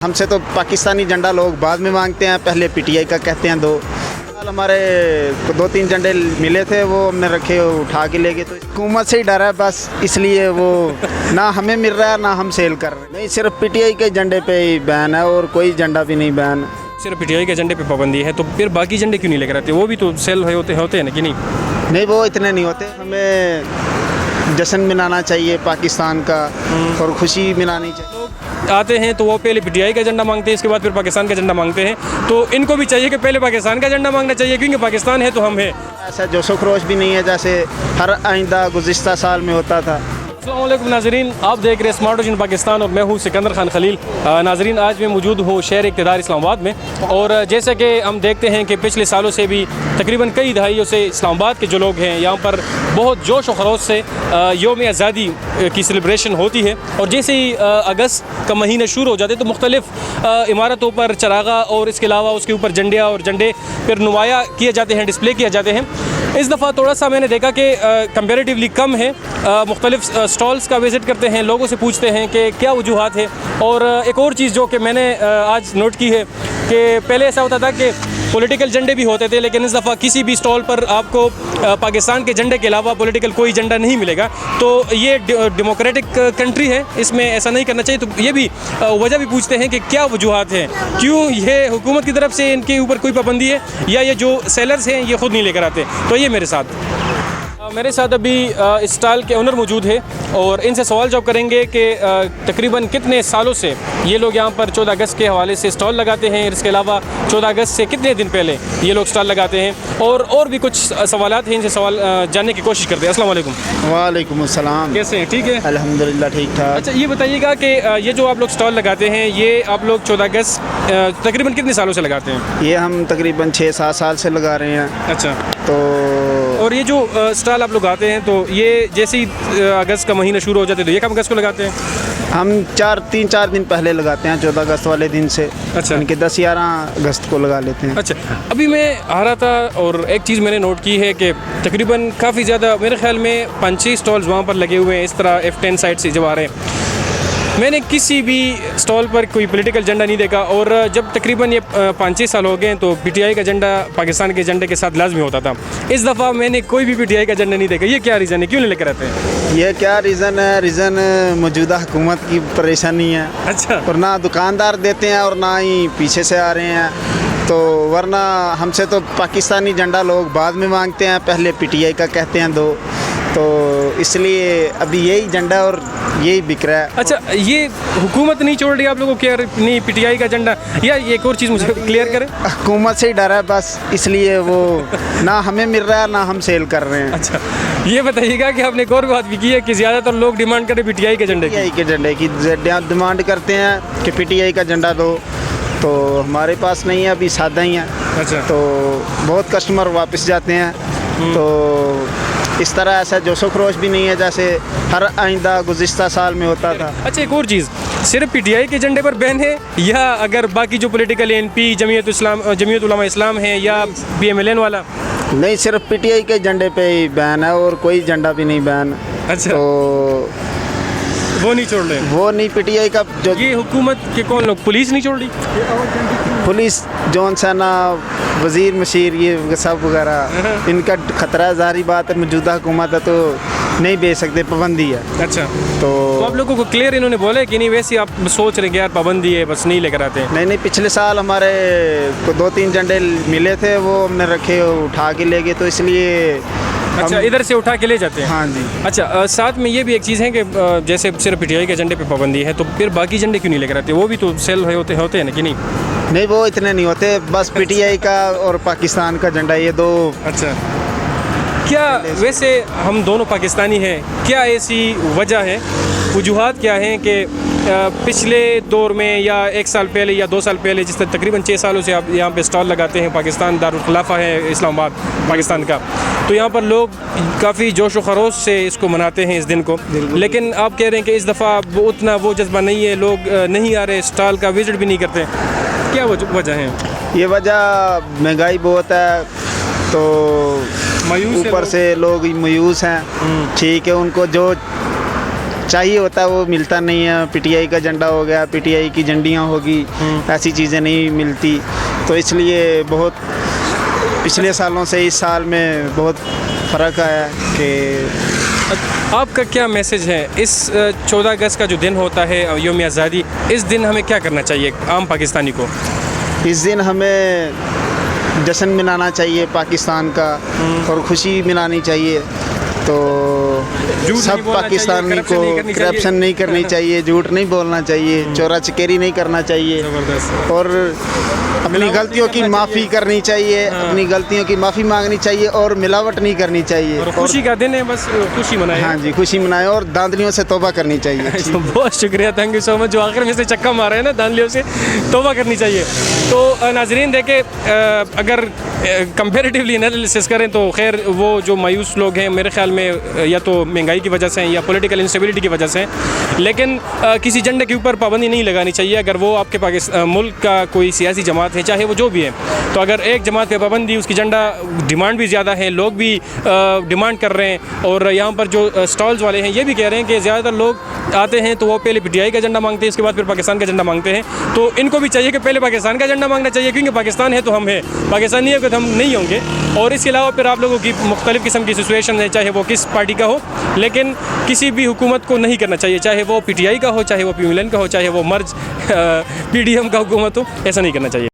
हमसे तो पाकिस्तानी झंडा लोग बाद में मांगते हैं, पहले पीटीआई का कहते हैं दो। हमारे 2-3 झंडे मिले थे, वो हमने रखे, उठा के ले गए। तो हुकूमत से ही डर है बस, इसलिए वो ना हमें मिल रहा है ना हम सेल कर रहे हैं। नहीं, सिर्फ पीटीआई के झंडे पे ही बैन है और कोई झंडा भी नहीं बैन। सिर्फ पीटीआई के झंडे पे पाबंदी है, तो फिर बाकी झंडे क्यों नहीं लेकर आते? वो भी तो सेल होते हैं ना कि नहीं? नहीं, वो इतने नहीं होते। हमें जश्न मनाना चाहिए पाकिस्तान का और खुशी मनानी चाहिए। आते हैं तो वो पहले पीटीआई का झंडा मांगते हैं, इसके बाद फिर पाकिस्तान का झंडा मांगते हैं। तो इनको भी चाहिए कि पहले पाकिस्तान का झंडा मांगना चाहिए, क्योंकि पाकिस्तान है तो हम है। ऐसा जोशो खरोश भी नहीं है जैसे हर आइंदा गुज़िश्ता साल में होता था। अस्सलाम वालेकुम नाजरीन, आप देख रहे हैं स्मार्ट विजन पाकिस्तान और मैं हूं सिकंदर खान खलील। नाजरीन, आज मैं मौजूद हूं शहर इक़्तिदार इस्लामाबाद में, और जैसे कि हम देखते हैं कि पिछले सालों से भी तकरीबन कई दहाइयों से इस्लामाबाद के जो लोग हैं यहाँ पर बहुत जोश व खरोश से यौम आज़ादी की सेलिब्रेशन होती है। और जैसे ही अगस्त का महीना शुरू हो जाते तो मुख्तलिफ़ इमारतों पर चरागा और इसके अलावा उसके ऊपर झंडे फिर नुमाया किए जाते हैं, डिस्प्ले किए जाते हैं। इस दफ़ा थोड़ा सा मैंने देखा कि कंपैरेटिवली कम है। मुख्तलिफ स्टॉल्स का विज़िट करते हैं, लोगों से पूछते हैं कि क्या वजूहात है। और एक और चीज़ जो कि मैंने आज नोट की है कि पहले ऐसा होता था कि पॉलिटिकल झंडे भी होते थे, लेकिन इस दफ़ा किसी भी स्टॉल पर आपको पाकिस्तान के झंडे के अलावा पॉलिटिकल कोई झंडा नहीं मिलेगा। तो ये डेमोक्रेटिक कंट्री है, इसमें ऐसा नहीं करना चाहिए। तो ये भी वजह भी पूछते हैं कि क्या वजूहात हैं, क्यों ये हुकूमत की तरफ से इनके ऊपर कोई पाबंदी है, या ये जो सेलर्स हैं ये ख़ुद नहीं लेकर आते। तो ये मेरे साथ अभी इस स्टॉल के ओनर मौजूद है, और इनसे सवाल जवाब करेंगे कि तकरीबन कितने सालों से ये लोग यहाँ पर 14 अगस्त के हवाले से स्टॉल लगाते हैं। इसके अलावा 14 अगस्त से कितने दिन पहले ये लोग स्टॉल लगाते हैं, और भी कुछ सवालात हैं, इनसे सवाल जानने की कोशिश करते हैं। अस्सलाम वालेकुम। वालेकुम अस्सलाम। कैसे हैं? ठीक है, अल्हम्दुलिल्लाह ठीक ठाक। अच्छा, ये बताइएगा कि ये जो आप लोग स्टॉल लगाते हैं, ये आप लोग 14 अगस्त तकरीबन कितने सालों से लगाते हैं? ये हम तकरीबन 6-7 साल से लगा रहे हैं। अच्छा, तो और ये जो स्टॉल आप लोग आते हैं, तो ये जैसे ही अगस्त का महीना शुरू हो जाता है तो ये कब अगस्त को लगाते हैं? हम 3-4 दिन पहले लगाते हैं, 14 अगस्त वाले दिन से। अच्छा, इनके 10-11 अगस्त को लगा लेते हैं। अच्छा, अभी मैं आ रहा था और एक चीज़ मैंने नोट की है कि तकरीबन काफ़ी ज़्यादा, मेरे ख्याल में 5-6 स्टॉल्स वहाँ पर लगे हुए हैं इस तरह F10 साइड से जब आ रहे हैं। मैंने किसी भी स्टॉल पर कोई पॉलिटिकल झंडा नहीं देखा, और जब तकरीबन ये 5-6 साल हो गए तो पीटीआई का झंडा पाकिस्तान के झंडे के साथ लाजमी होता था। इस दफ़ा मैंने कोई भी पीटीआई का झंडा नहीं देखा। ये क्या रीज़न है, क्यों नहीं लेकर आते हैं? ये क्या रीज़न है? रीज़न मौजूदा हुकूमत की परेशानी है। अच्छा, और ना दुकानदार देते हैं और ना ही पीछे से आ रहे हैं। तो वरना हमसे तो पाकिस्तानी झंडा लोग बाद में मांगते हैं, पहले पीटीआई का कहते हैं दो। तो इसलिए अभी यही झंडा और यही बिक रहा है। अच्छा, ये हुकूमत नहीं छोड़ रही आप लोगों को क्या? नहीं, पीटीआई का झंडा, या एक और चीज़ मुझे क्लियर करें। हुकूमत से ही डर है बस, इसलिए वो ना हमें मिल रहा है ना हम सेल कर रहे हैं। अच्छा, ये बताइएगा कि आपने एक और बात भी की है कि ज़्यादातर लोग डिमांड करें पीटीआई के झंडे की। पीटीआई के झंडे की डिमांड करते हैं कि पीटीआई का झंडा दो। तो हमारे पास नहीं है, अभी सादा ही है। अच्छा, तो बहुत कस्टमर वापस जाते हैं। तो इस तरह ऐसा जोशो खरोश भी नहीं है जैसे हर आइंदा गुज़िश्ता साल में होता था। अच्छा, एक और चीज़, सिर्फ पीटीआई के झंडे पर बैन है, या अगर बाकी जो पॉलिटिकल एनपी, जमीयत उलमा इस्लाम है, या PMLN वाला? नहीं, सिर्फ पीटीआई के झंडे पे ही बैन है और कोई झंडा भी नहीं बैन। अच्छा, तो वो नहीं छोड़ रहे? वो नहीं, पीटीआई का जो ये हुकूमत के कौन लोग, पुलिस नहीं छोड़ रही? पुलिस, जौन सेना, वज़ीर मशीर, ये सब वगैरह, इनका ख़तरा है। ज़ाहिर बात है, मौजूदा हुकूमत है तो नहीं बेच सकते, पाबंदी है। अच्छा, तो आप लोगों को क्लियर इन्होंने बोला है कि नहीं, वैसे आप सोच रहे हैं कि यार पाबंदी है बस नहीं लेकर आते? नहीं, पिछले साल हमारे को 2-3 झंडे मिले थे, वो हमने रखे, उठा के ले गए। तो इसलिए अच्छा, इधर से उठा के ले जाते हैं? हाँ जी। अच्छा, साथ में ये भी एक चीज़ है कि जैसे सिर्फ पीटीआई के झंडे पे पाबंदी है, तो फिर बाकी झंडे क्यों नहीं लेकर आते? वो भी तो सेल होते हैं ना कि नहीं? नहीं, वो इतने नहीं होते, बस पीटीआई का और पाकिस्तान का झंडा, ये दो। अच्छा, क्या वैसे हम दोनों पाकिस्तानी हैं, क्या ऐसी वजह है, वजूहात क्या हैं कि पिछले दौर में या 1 साल पहले या 2 साल पहले, जिस तरह तकरीबन 6 सालों से आप यहाँ पे स्टॉल लगाते हैं, पाकिस्तान दारुल खिलाफा है इस्लामाबाद पाकिस्तान का, तो यहाँ पर लोग काफ़ी जोश व खरोश से इसको मनाते हैं इस दिन को, लेकिन आप कह रहे हैं कि इस दफ़ा उतना वो जज्बा नहीं है, लोग नहीं आ रहे, स्टॉल का विजिट भी नहीं करते। क्या वजह है? ये वजह महंगाई बहुत है, तो ऊपर से लोग मायूस हैं। ठीक है, उनको जो चाहिए होता है वो मिलता नहीं है। पीटीआई का झंडा हो गया, पीटीआई की झंडियाँ होगी, ऐसी चीज़ें नहीं मिलती। तो इसलिए बहुत पिछले सालों से इस साल में बहुत फ़र्क आया कि आपका क्या मैसेज है इस 14 अगस्त का जो दिन होता है यौम आज़ादी, इस दिन हमें क्या करना चाहिए आम पाकिस्तानी को? इस दिन हमें जश्न मनाना चाहिए पाकिस्तान का और खुशी मनानी चाहिए। तो सब पाकिस्तानी को करप्शन नहीं करनी चाहिए, झूठ नहीं बोलना चाहिए, चोरा चकेरी नहीं करना चाहिए और अपनी गलतियों की माफ़ी करनी चाहिए, अपनी गलतियों की माफ़ी मांगनी चाहिए और मिलावट नहीं करनी चाहिए। और खुशी का दिन है, बस खुशी मनाएं। हाँ जी, खुशी मनाएं और धांधलियों से तौबा करनी चाहिए। बहुत शुक्रिया, थैंक यू सो मच। जो आखिर में से चक्का मारे हैं ना, धांधलियों से तौबा करनी चाहिए। तो नाजरीन देखें, अगर कंपेरेटिवली एनालिसिस करें तो खैर वो जो मायूस लोग हैं मेरे ख्याल में या तो महंगाई की वजह से या पॉलिटिकल इंस्टेबिलिटी की वजह से, लेकिन किसी झंडे के ऊपर पाबंदी नहीं लगानी चाहिए। अगर वो आपके पाकिस्तान मुल्क का कोई सियासी जमात है, चाहे वो जो भी है, तो अगर एक जमात पे पाबंदी, उसकी झंडा डिमांड भी ज़्यादा है, लोग भी डिमांड कर रहे हैं और यहाँ पर जो स्टॉल्स वाले हैं ये भी कह रहे हैं कि ज़्यादातर लोग आते हैं तो वो पहले पीटीआई का झंडा मांगते हैं, इसके बाद फिर पाकिस्तान का झंडा मांगते हैं। तो इनको भी चाहिए कि पहले पाकिस्तान का झंडा मांगना चाहिए, क्योंकि पाकिस्तान है तो हम हैं, पाकिस्तान नहीं है तो हम नहीं होंगे। और इसके अलावा फिर आप लोगों की मुख्तलिफ़ किस्म की सिचुएशन है, चाहे वो किस पार्टी का हो, लेकिन किसी भी हुकूमत को नहीं करना चाहिए, चाहे वो पीटीआई का हो, चाहे वो पीएमएल का हो, चाहे वो मर्ज पीडीएम का हुकूमत हो, ऐसा नहीं करना चाहिए।